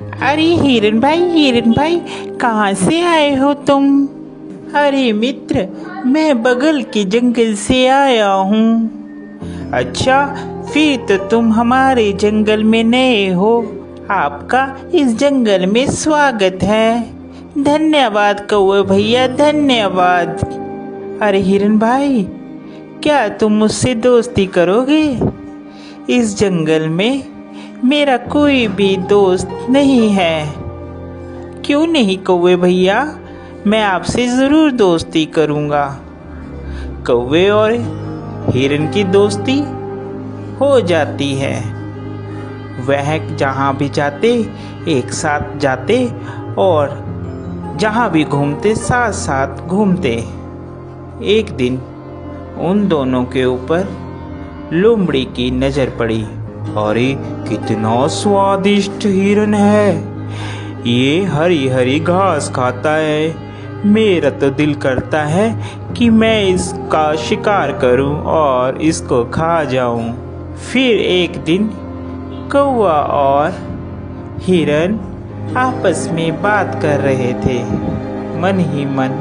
अरे हिरन भाई, कहाँ से आए हो तुम? अरे मित्र, मैं बगल के जंगल से आया हूँ। अच्छा, फिर तो तुम हमारे जंगल में नए हो। आपका इस जंगल में स्वागत है। धन्यवाद कौवे भैया, धन्यवाद। अरे हिरन भाई, क्या तुम मुझसे दोस्ती करोगे? इस जंगल में मेरा कोई भी दोस्त नहीं है। क्यों नहीं कौवे भैया, मैं आपसे ज़रूर दोस्ती करूँगा। कौवे और हिरन की दोस्ती हो जाती है। वह जहाँ भी जाते एक साथ जाते और जहाँ भी घूमते साथ साथ घूमते। एक दिन उन दोनों के ऊपर लोमड़ी की नज़र पड़ी। अरे कितना स्वादिष्ट हिरन है, ये हरी हरी घास खाता है। मेरा तो दिल करता है कि मैं इसका शिकार करूं और इसको खा जाऊं। फिर एक दिन कौवा और हिरन आपस में बात कर रहे थे। मन ही मन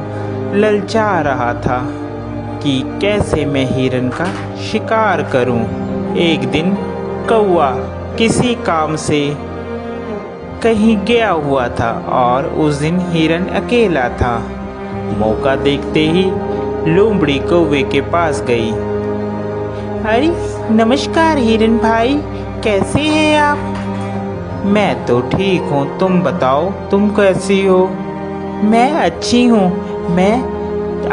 ललचा रहा था कि कैसे मैं हिरन का शिकार करूं। एक दिन कौवा किसी काम से कहीं गया हुआ था और उस दिन हिरन अकेला था। मौका देखते ही लोमड़ी कौवे के पास गई। अरे नमस्कार हिरन भाई, कैसे हैं आप? मैं तो ठीक हूँ, तुम बताओ तुम कैसी हो? मैं अच्छी हूँ। मैं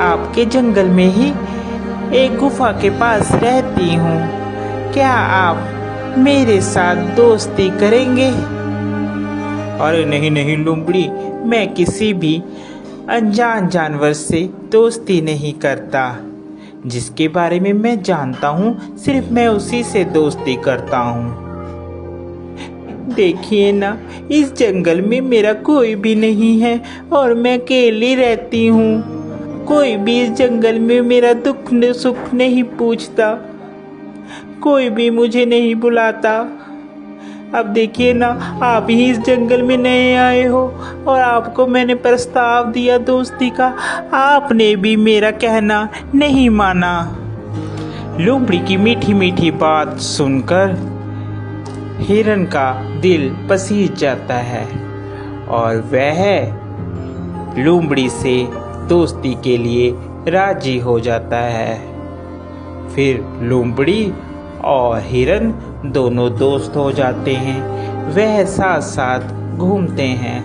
आपके जंगल में ही एक गुफा के पास रहती हूँ। क्या आप मेरे साथ दोस्ती करेंगे? अरे नहीं नहीं लोमड़ी, मैं किसी भी अनजान जानवर से दोस्ती नहीं करता। जिसके बारे में मैं जानता हूँ सिर्फ मैं उसी से दोस्ती करता हूँ। देखिए ना, इस जंगल में मेरा कोई भी नहीं है और मैं अकेली रहती हूँ। कोई भी इस जंगल में मेरा दुख सुख नहीं पूछता, कोई भी मुझे नहीं बुलाता। अब देखिए ना, आप ही इस जंगल में नए आए हो और आपको मैंने प्रस्ताव दिया दोस्ती का, आपने भी मेरा कहना नहीं माना। लोमड़ी की मीठी मीठी बात सुनकर हिरन का दिल पसीज जाता है और वह लोमड़ी से दोस्ती के लिए राजी हो जाता है। फिर लोमड़ी और हिरन दोनों दोस्त हो जाते हैं। वह साथ साथ घूमते हैं।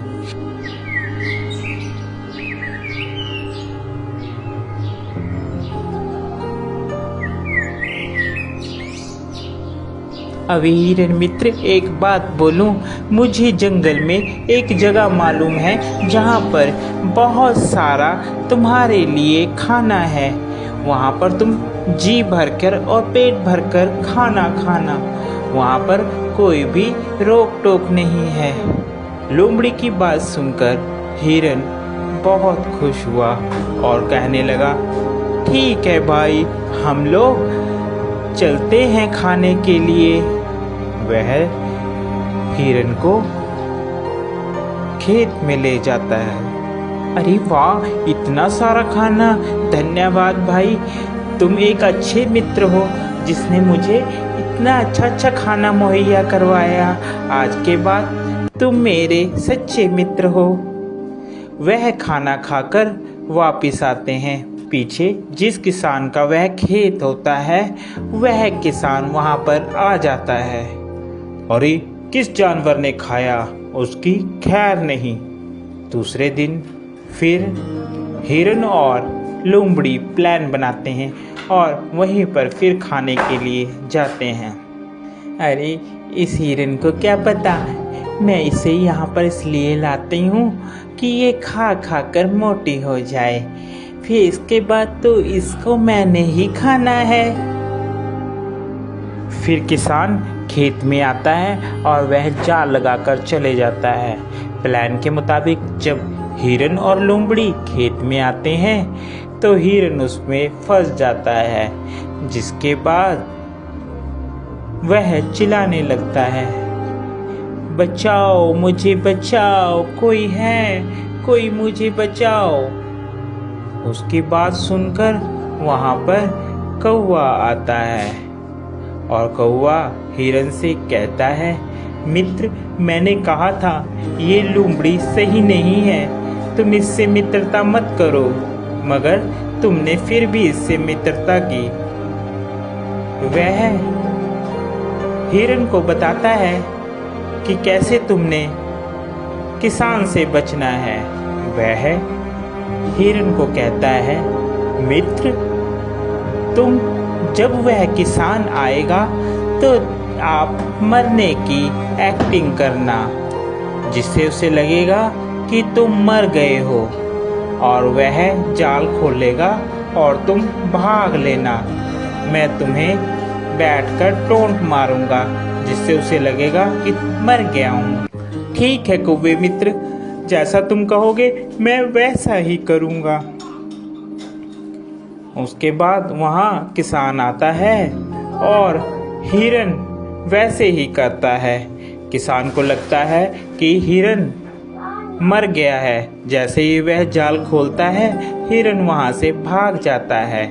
अभी हिरन मित्र, एक बात बोलूं, मुझे जंगल में एक जगह मालूम है जहां पर बहुत सारा तुम्हारे लिए खाना है। वहां पर तुम जी भरकर और पेट भरकर खाना खाना। वहां पर कोई भी रोक टोक नहीं है। लोमड़ी की बात सुनकर हिरन बहुत खुश हुआ और कहने लगा, ठीक है भाई, हम लोग चलते हैं खाने के लिए। वह हिरन को खेत में ले जाता है। अरे वाह, इतना सारा खाना! धन्यवाद भाई, तुम एक अच्छे मित्र हो जिसने मुझे इतना अच्छा खाना मुहैया करवाया। आज के बाद तुम मेरे सच्चे मित्र हो। वह खाना खाकर वापिस आते हैं। पीछे जिस किसान का वह खेत होता है, वह किसान वहां पर आ जाता है। अरे किस जानवर ने खाया, उसकी खैर नहीं। दूसरे दिन फिर हिरन और लोमड़ी प्लान बनाते हैं और वहीं पर फिर खाने के लिए जाते हैं। अरे इस हिरन को क्या पता, मैं इसे यहाँ पर इसलिए लाती हूँ कि ये खा खा कर मोटी हो जाए, फिर इसके बाद तो इसको मैंने ही खाना है। फिर किसान खेत में आता है और वह जाल लगाकर चले जाता है। प्लान के मुताबिक जब हिरन और लोमड़ी खेत में आते हैं तो हिरन उसमें फंस जाता है, जिसके बाद वह चिल्लाने लगता है, बचाओ, मुझे बचाओ, कोई है, कोई मुझे बचाओ। उसकी बात सुनकर वहाँ पर कौवा आता है और कौवा हिरन से कहता है, मित्र, मैंने कहा था ये लोमड़ी सही नहीं है, तुम इससे मित्रता मत करो, मगर तुमने फिर भी इससे मित्रता की। वह हिरन को बताता है कि कैसे तुमने किसान से बचना है। वह हिरन को कहता है, मित्र, तुम जब वह किसान आएगा तो आप मरने की एक्टिंग करना, जिससे उसे लगेगा कि तुम मर गए हो, और वह जाल खोलेगा और तुम भाग लेना। मैं तुम्हें बैठकर टोंट मारूंगा, जिससे उसे लगेगा कि मर गया हूँ। ठीक है कौवे मित्र, जैसा तुम कहोगे मैं वैसा ही करूँगा। उसके बाद वहाँ किसान आता है और हिरन वैसे ही करता है। किसान को लगता है कि हिरन मर गया है। जैसे ही वह जाल खोलता है, हिरन वहाँ से भाग जाता है।